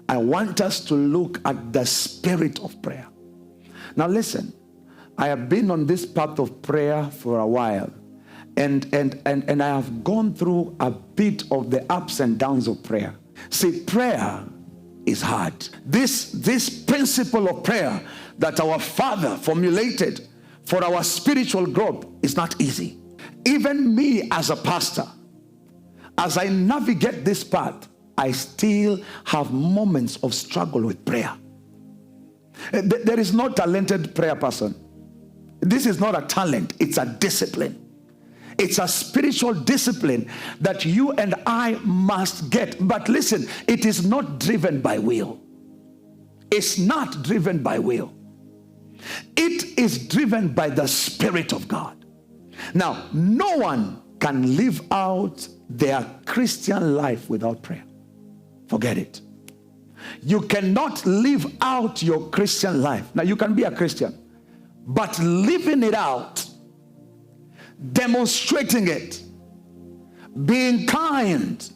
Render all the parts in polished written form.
I want us to look at the spirit of prayer. Now listen, I have been on this path of prayer for a while, and I have gone through a bit of the ups and downs of prayer. See, prayer is hard. This principle of prayer that our Father formulated for our spiritual growth is not easy. Even me as a pastor, as I navigate this path, I still have moments of struggle with prayer. There is no talented prayer person. This is not a talent, it's a discipline. It's a spiritual discipline that you and I must get. But listen, it is not driven by will. It's not driven by will. It is driven by the Spirit of God. Now, no one can live out their Christian life without prayer. Forget it. You cannot live out your Christian life. Now, you can be a Christian, but living it out, demonstrating it, being kind,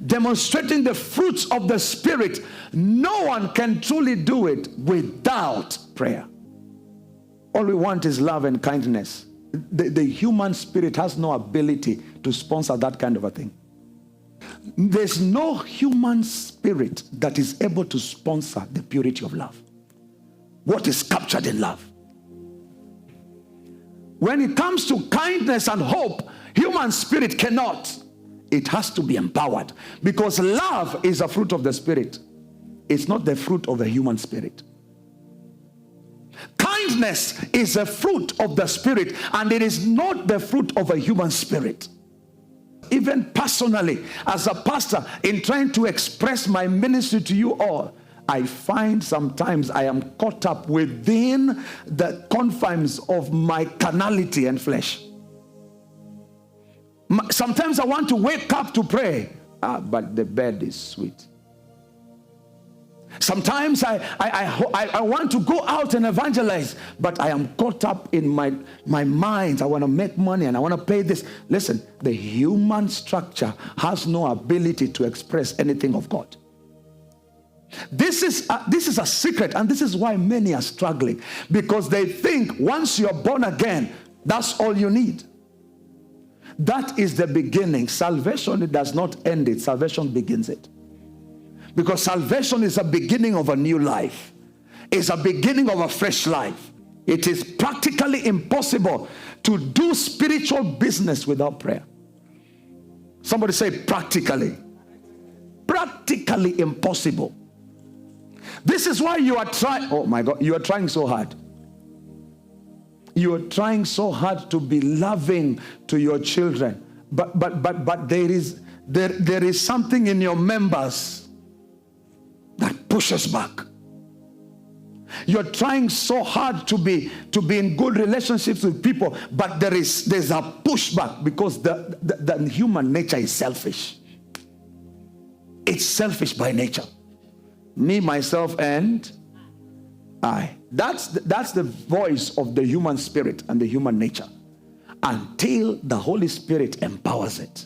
demonstrating the fruits of the Spirit, no one can truly do it without prayer. All we want is love and kindness. The human spirit has no ability to sponsor that kind of a thing. There's no human spirit that is able to sponsor the purity of love. What is captured in love? When it comes to kindness and hope, human spirit cannot. It has to be empowered, because love is a fruit of the Spirit. It's not the fruit of the human spirit. Kindness is a fruit of the Spirit, and it is not the fruit of a human spirit. Even personally, as a pastor, in trying to express my ministry to you all, I find sometimes I am caught up within the confines of my carnality and flesh. Sometimes I want to wake up to pray, but the bed is sweet. Sometimes I want to go out and evangelize, but I am caught up in my mind. I want to make money and I want to pay this. Listen, the human structure has no ability to express anything of God. This is a secret, and this is why many are struggling, because they think once you're born again, that's all you need. That is the beginning. Salvation, it does not end it. Salvation begins it. Because salvation is a beginning of a new life. It's a beginning of a fresh life. It is practically impossible to do spiritual business without prayer. Somebody say practically. Practically impossible. This is why you are trying, oh my God, you are trying so hard. You are trying so hard to be loving to your children. But there is something in your members that pushes back. You're trying so hard to be in good relationships with people, but there's a pushback, because the human nature is selfish. It's selfish by nature. Me, myself, and I. That's the voice of the human spirit and the human nature, until the Holy Spirit empowers it.